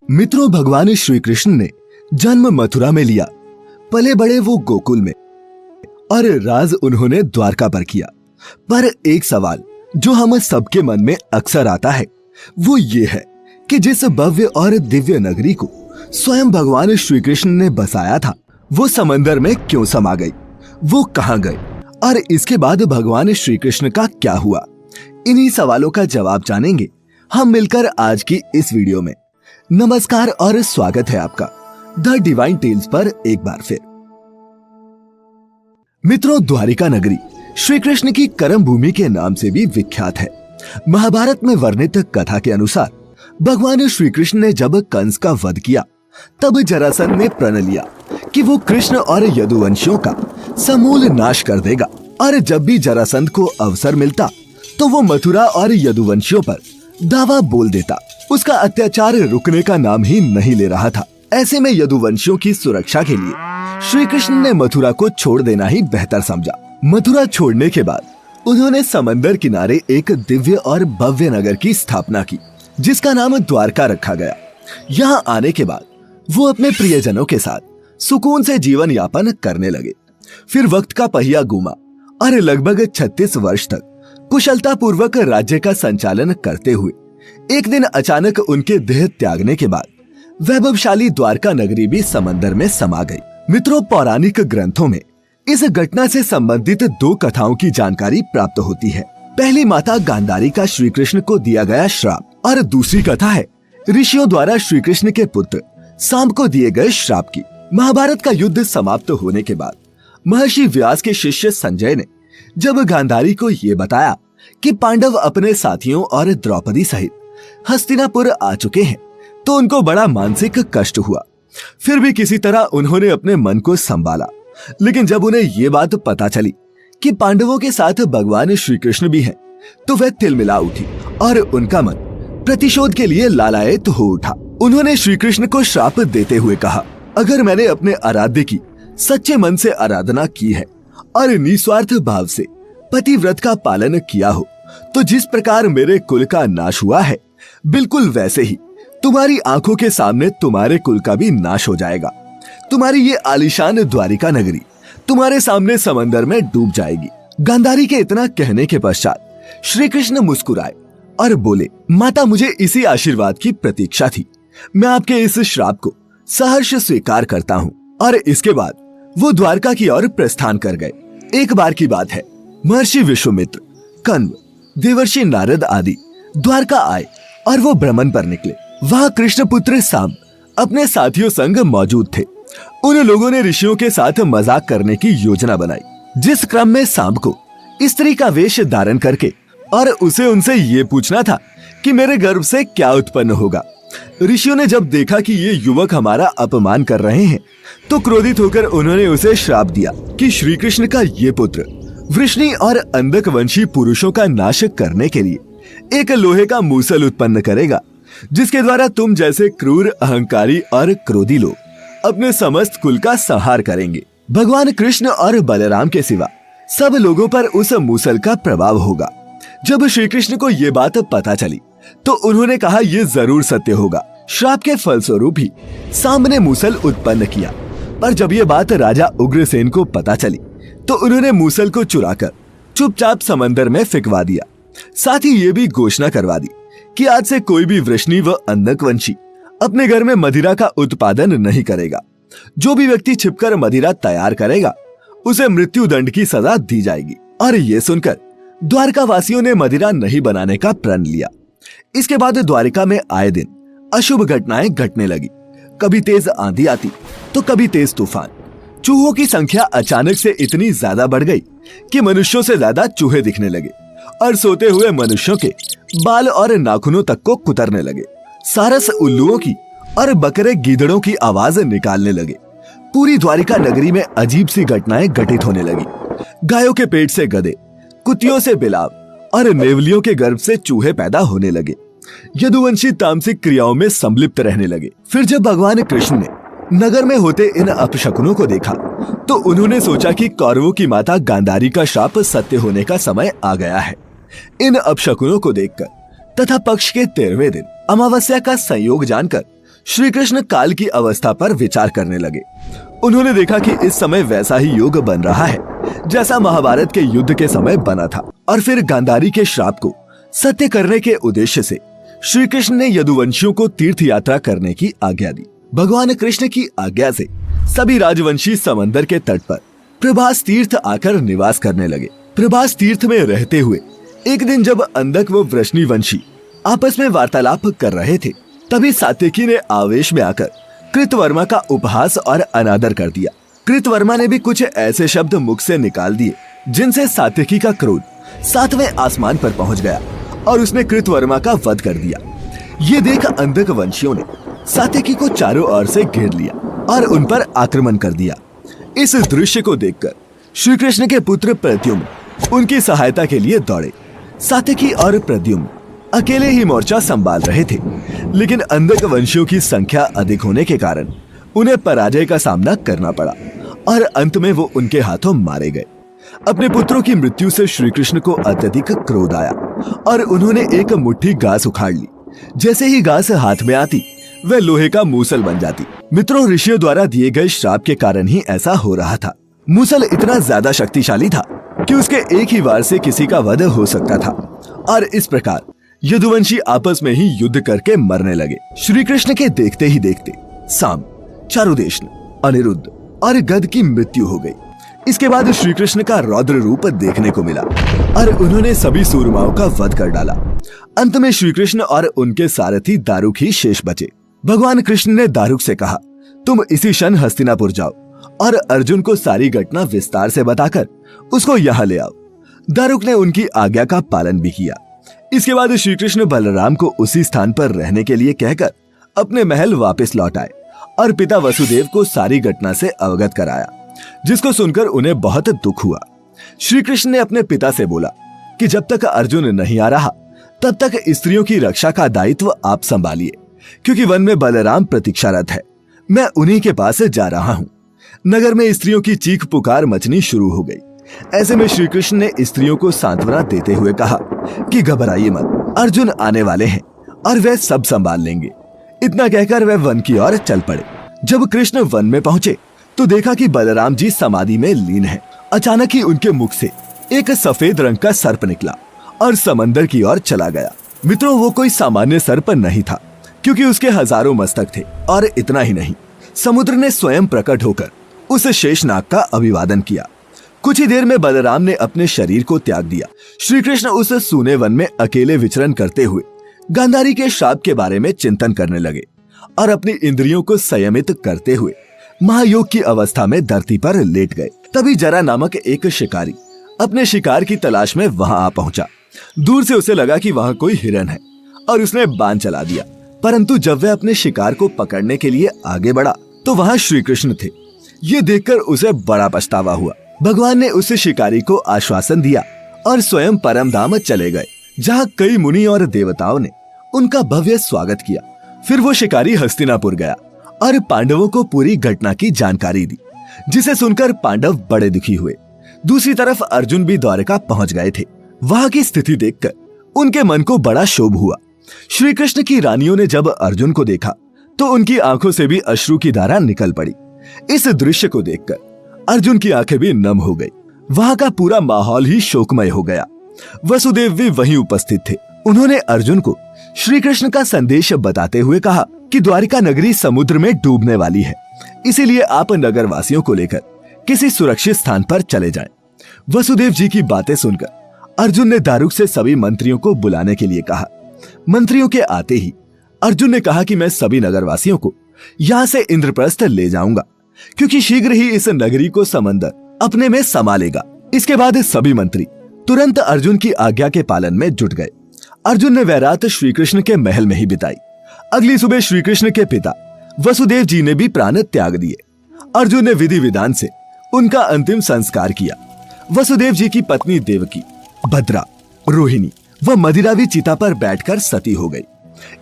मित्रों, भगवान श्री कृष्ण ने जन्म मथुरा में लिया, पले बड़े वो गोकुल में, और राज उन्होंने द्वारका पर किया। पर एक सवाल जो हम सबके मन में अक्सर आता है वो ये है कि जिस भव्य और दिव्य नगरी को स्वयं भगवान श्री कृष्ण ने बसाया था वो समंदर में क्यों समा गई, वो कहाँ गए और इसके बाद भगवान श्री कृष्ण का क्या हुआ। इन्हीं सवालों का जवाब जानेंगे हम मिलकर आज की इस वीडियो में। नमस्कार और स्वागत है आपका द डिवाइन टेल्स पर एक बार फिर। मित्रों, द्वारिका नगरी श्री कृष्ण की कर्म भूमि के नाम से भी विख्यात है। महाभारत में वर्णित कथा के अनुसार भगवान श्री कृष्ण ने जब कंस का वध किया तब जरासंध ने प्रण लिया कि वो कृष्ण और यदुवंशियों का समूल नाश कर देगा, और जब भी जरासंध को अवसर मिलता तो वो मथुरा और यदुवंशियों पर दावा बोल देता। उसका अत्याचार रुकने का नाम ही नहीं ले रहा था। ऐसे में यदुवंशियों की सुरक्षा के लिए श्री कृष्ण ने मथुरा को छोड़ देना ही बेहतर समझा। मथुरा छोड़ने के बाद उन्होंने समंदर किनारे एक दिव्य और भव्य नगर की स्थापना की जिसका नाम द्वारका रखा गया। यहाँ आने के बाद वो अपने प्रियजनों के साथ सुकून से जीवन यापन करने लगे। फिर वक्त का पहिया घूमा और लगभग 36 वर्ष तक कुशलता पूर्वक राज्य का संचालन करते हुए एक दिन अचानक उनके देह त्यागने के बाद वैभवशाली द्वारका नगरी भी समंदर में समा गई। मित्रों, पौराणिक ग्रंथों में इस घटना से संबंधित दो कथाओं की जानकारी प्राप्त होती है। पहली माता गांधारी का श्री कृष्ण को दिया गया श्राप, और दूसरी कथा है ऋषियों द्वारा श्री कृष्ण के पुत्र सांब को दिए गए श्राप की। महाभारत का युद्ध समाप्त होने के बाद महर्षि व्यास के शिष्य संजय ने जब गांधारी को ये बताया कि पांडव अपने साथियों और द्रौपदी सहित हस्तिनापुर आ चुके हैं तो उनको बड़ा मानसिक कष्ट हुआ। फिर भी किसी तरह उन्होंने अपने मन को संभाला। लेकिन जब उन्हें ये बात पता चली कि पांडवों के साथ भगवान श्री कृष्ण भी हैं, तो वह तिलमिला उठी और उनका मन प्रतिशोध के लिए लालायित हो उठा। उन्होंने श्री कृष्ण को श्राप देते हुए कहा, अगर मैंने अपने आराध्य की सच्चे मन से आराधना की है और निस्वार्थ भाव से पतिव्रत का पालन किया हो तो जिस प्रकार मेरे कुल का नाश हुआ है बिल्कुल वैसे ही तुम्हारी आंखों के सामने तुम्हारे कुल का भी नाश हो जाएगा। तुम्हारी ये आलीशान द्वारिका नगरी तुम्हारे सामने समंदर में डूब जाएगी। गांधारी के इतना कहने के पश्चात श्री कृष्ण मुस्कुराए और बोले, माता, मुझे इसी आशीर्वाद की प्रतीक्षा थी। मैं आपके इस श्राप को सहर्ष स्वीकार करता हूँ। और इसके बाद वो द्वारका की ओर प्रस्थान कर गए। एक बार की बात है, महर्षि विश्वामित्र, कण्व, देवर्षि नारद आदि द्वारका आए और वो भ्रमण पर निकले। वहाँ कृष्ण पुत्र सांब अपने साथियों संग मौजूद थे। उन लोगों ने ऋषियों के साथ मजाक करने की योजना बनाई, जिस क्रम में सांब को स्त्री का वेश धारण करके और उसे उनसे ये पूछना था कि मेरे गर्भ से क्या उत्पन्न होगा। ऋषियों ने जब देखा कि ये युवक हमारा अपमान कर रहे हैं तो क्रोधित होकर उन्होंने उसे श्राप दिया कि श्री कृष्ण का ये पुत्र वृष्णि और अंधक वंशी पुरुषों का नाश करने के लिए एक लोहे का मूसल उत्पन्न करेगा, जिसके द्वारा तुम जैसे क्रूर, अहंकारी और क्रोधी लोग अपने समस्त कुल का संहार करेंगे। भगवान कृष्ण और बलराम के सिवा सब लोगों पर उस मूसल का प्रभाव होगा। जब श्री कृष्ण को ये बात पता चली तो उन्होंने कहा, ये जरूर सत्य होगा। श्राप के फलस्वरूप ही सांब ने मूसल उत्पन्न किया। पर जब ये बात राजा उग्रसेन को पता चली तो उन्होंने मूसल को चुराकर चुपचाप समंदर में फेंकवा दिया। साथ ही ये भी घोषणा करवा दी कि आज से कोई भी वृष्णि व अंधकवंशी अपने घर में मदिरा का उत्पादन नहीं करेगा। जो भी व्यक्ति छिपकर मदिरा तैयार करेगा उसे मृत्यु दंड की सजा दी जाएगी। और ये सुनकर द्वारका वासियों ने मदिरा नहीं बनाने का प्रण लिया। इसके बाद द्वारिका में आए दिन अशुभ घटनाएं घटने लगी। कभी तेज आंधी आती तो कभी तेज तूफान। चूहों की संख्या अचानक से इतनी ज्यादा बढ़ गई कि मनुष्यों से ज्यादा चूहे दिखने लगे और सोते हुए मनुष्यों के बाल और नाखूनों तक को कुतरने लगे। सारस उल्लुओं की और बकरे गीदड़ों की आवाज निकालने लगे। पूरी द्वारिका नगरी में अजीब सी घटनाएं घटित होने लगी। गायों के पेट से गधे, कुतियों से बिलाव और नेवलियों के गर्भ से चूहे पैदा होने लगे। यदुवंशी तामसिक क्रियाओं में संलिप्त रहने लगे। फिर जब भगवान कृष्ण ने नगर में होते इन अपशकुनों को देखा तो उन्होंने सोचा कि कौरवों की माता गांधारी का श्राप सत्य होने का समय आ गया है। इन अपशकुनों को देखकर तथा पक्ष के 13वें दिन अमावस्या का संयोग जानकर श्री कृष्ण काल की अवस्था पर विचार करने लगे। उन्होंने देखा कि इस समय वैसा ही युग बन रहा है जैसा महाभारत के युद्ध के समय बना था, और फिर गांधारी के श्राप को सत्य करने के उद्देश्य से श्री कृष्ण ने यदुवंशियों को तीर्थ यात्रा करने की आज्ञा दी। भगवान कृष्ण की आज्ञा से सभी राजवंशी समंदर के तट पर प्रभास तीर्थ आकर निवास करने लगे। प्रभास तीर्थ में रहते हुए एक दिन जब अंधक व वृष्णिवंशी आपस में वार्तालाप कर रहे थे, तभी सात्यकी ने आवेश में आकर कृतवर्मा का उपहास और अनादर कर दिया। कृतवर्मा ने भी कुछ ऐसे शब्द मुख से निकाल दिए जिनसे सात्यकी का क्रोध 7वें आसमान पर पहुंच गया और उसने कृतवर्मा का वध कर दिया। ये देख अंधक वंशियों ने सात्यकी को चारों ओर से घेर लिया और उन पर आक्रमण कर दिया। इस दृश्य को देखकर श्री कृष्ण के पुत्र प्रद्युम्न उनकी सहायता के लिए दौड़े। सात्यकी और प्रद्युम्न अकेले ही मोर्चा संभाल रहे थे, लेकिन अंधक वंशियों की संख्या अधिक होने के कारण उन्हें पराजय का सामना करना पड़ा और अंत में वो उनके हाथों मारे गए। अपने पुत्रों की मृत्यु से श्री कृष्ण को अत्यधिक क्रोध आया और उन्होंने एक मुट्ठी घास उखाड़ ली। जैसे ही घास हाथ में आती वह लोहे का मूसल बन जाती। मित्रों, ऋषियों द्वारा दिए गए श्राप के कारण ही ऐसा हो रहा था। मूसल इतना ज्यादा शक्तिशाली था कि उसके एक ही वार से किसी का वध हो सकता था और इस प्रकार यदुवंशी आपस में ही युद्ध करके मरने लगे। श्री कृष्ण के देखते ही देखते साम, चारुदेशन, अनिरुद्ध और गद की मृत्यु हो गई। इसके बाद श्री कृष्ण का रौद्र रूप देखने को मिला और उन्होंने सभी सूरमाओं का वध कर डाला। अंत में श्री कृष्ण और उनके सारथी दारुक ही शेष बचे। भगवान कृष्ण ने दारुक से कहा, तुम इसी क्षण हस्तिनापुर जाओ और अर्जुन को सारी घटना विस्तार से बताकर उसको यहाँ ले आओ। दारुक ने उनकी आज्ञा का पालन भी किया। इसके बाद श्री कृष्ण बलराम को उसी स्थान पर रहने के लिए कहकर अपने महल वापस लौट आए और पिता वसुदेव को सारी घटना से अवगत कराया, जिसको सुनकर उन्हें बहुत दुख हुआ। श्री कृष्ण ने अपने पिता से बोला कि जब तक अर्जुन नहीं आ रहा तब तक स्त्रियों की रक्षा का दायित्व आप संभालिए, क्योंकि वन में बलराम प्रतीक्षारत है। मैं उन्हीं के पास जा रहा हूँ। नगर में स्त्रियों की चीख पुकार मचनी शुरू हो गई। ऐसे में श्री कृष्ण ने स्त्रियों को सांत्वना देते हुए कहा कि घबराइए मत, अर्जुन आने वाले हैं और वे सब संभाल लेंगे। इतना कहकर वे वन की ओर चल पड़े। जब कृष्ण वन में पहुंचे तो देखा कि बलराम जी समाधि में लीन हैं। अचानक ही उनके मुख से एक सफेद रंग का सर्प निकला और समंदर की ओर चला गया। मित्रों, वो कोई सामान्य सर्प नहीं था, क्योंकि उसके हजारों मस्तक थे। और इतना ही नहीं, समुद्र ने स्वयं प्रकट होकर उस शेषनाग का अभिवादन किया। कुछ ही देर में बलराम ने अपने शरीर को त्याग दिया। श्री कृष्ण उस सूने वन में अकेले विचरण करते हुए गांधारी के श्राप के बारे में चिंतन करने लगे और अपनी इंद्रियों को संयमित करते हुए महायोग की अवस्था में धरती पर लेट गए। तभी जरा नामक एक शिकारी अपने शिकार की तलाश में वहां आ पहुंचा। दूर से उसे लगा कि वहां कोई हिरन है और उसने बाण चला दिया, परंतु जब वह अपने शिकार को पकड़ने के लिए आगे बढ़ा तो वहां श्री कृष्ण थे। ये देखकर उसे बड़ा पछतावा हुआ। भगवान ने उस शिकारी को आश्वासन दिया और स्वयं परम धाम चले गए, जहाँ कई मुनि और देवताओं ने उनका भव्य स्वागत किया। फिर वो शिकारी हस्तिनापुर गया और पांडवों को पूरी घटना की जानकारी दी, जिसे सुनकर पांडव बड़े दुखी हुए। दूसरी तरफ अर्जुन भी द्वारका पहुंच गए थे। वहां की स्थिति देखकर उनके मन को बड़ा क्षोभ हुआ। श्री कृष्ण की रानियों ने जब अर्जुन को देखा तो उनकी आंखों से भी अश्रु की धारा निकल पड़ी। इस दृश्य को देखकर अर्जुन की आंखें भी नम हो गई। वहां का पूरा माहौल ही शोकमय हो गया। वसुदेव भी वहीं उपस्थित थे। उन्होंने अर्जुन को श्री कृष्ण का संदेश बताते हुए कहा कि द्वारिका नगरी समुद्र में डूबने वाली है, इसीलिए आप नगरवासियों को लेकर किसी सुरक्षित स्थान पर चले जाएं। वसुदेव जी की बातें सुनकर अर्जुन ने दारुक से सभी मंत्रियों को बुलाने के लिए कहा। मंत्रियों के आते ही अर्जुन ने कहा कि मैं सभी नगरवासियों को यहाँ से इंद्रप्रस्थ ले जाऊंगा, क्योंकि शीघ्र ही इस नगरी को समंदर अपने में समा लेगा। इसके बाद सभी मंत्री तुरंत अर्जुन की आज्ञा के पालन में जुट गए। अर्जुन ने वह रात श्री कृष्ण के महल में ही बिताई। अगली सुबह श्री कृष्ण के पिता वसुदेव जी ने भी प्राण त्याग दिए। अर्जुन ने विधि विधान से उनका अंतिम संस्कार किया। वसुदेव जी की पत्नी देवकी, भद्रा, रोहिणी व मदिरा भी चिता पर बैठकर सती हो गई।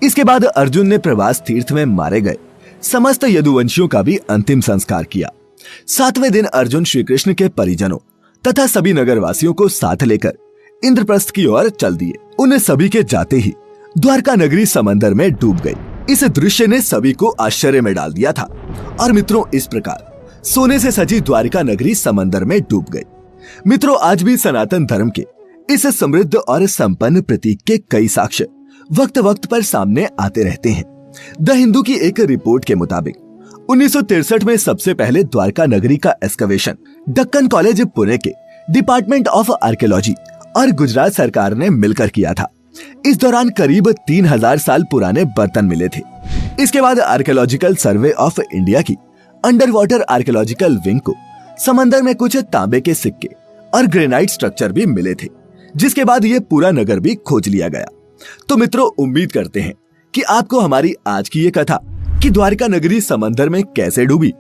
इसके बाद अर्जुन ने प्रवास तीर्थ में मारे गए समस्त यदुवंशियों का भी अंतिम संस्कार किया। 7वें दिन अर्जुन श्री कृष्ण के परिजनों तथा सभी नगरवासियों को साथ लेकर इंद्रप्रस्थ की ओर चल दिए। उन्हें सभी के जाते ही द्वारका नगरी समंदर में डूब गई। इस दृश्य ने सभी को आश्चर्य में डाल दिया था। और मित्रों, इस प्रकार सोने से सजी द्वारिका नगरी समंदर में डूब गई। मित्रों, आज भी सनातन धर्म के इस समृद्ध और संपन्न प्रतीक के कई साक्ष्य वक्त वक्त पर सामने आते रहते हैं। द हिंदू की एक रिपोर्ट के मुताबिक 1963 में सबसे पहले द्वारका नगरी का एक्सकवेशन दक्कन कॉलेज पुणे के डिपार्टमेंट ऑफ आर्कियोलॉजी और गुजरात सरकार ने मिलकर किया था। इस दौरान करीब 3000 साल पुराने बर्तन मिले थे। इसके बाद आर्कियोलॉजिकल सर्वे ऑफ इंडिया की अंडर वाटर आर्कियोलॉजिकल विंग को समंदर में कुछ तांबे के सिक्के और ग्रेनाइट स्ट्रक्चर भी मिले थे, जिसके बाद ये पूरा नगर भी खोज लिया गया। तो मित्रों, उम्मीद करते हैं कि आपको हमारी आज की ये कथा कि द्वारका नगरी समंदर में कैसे डूबी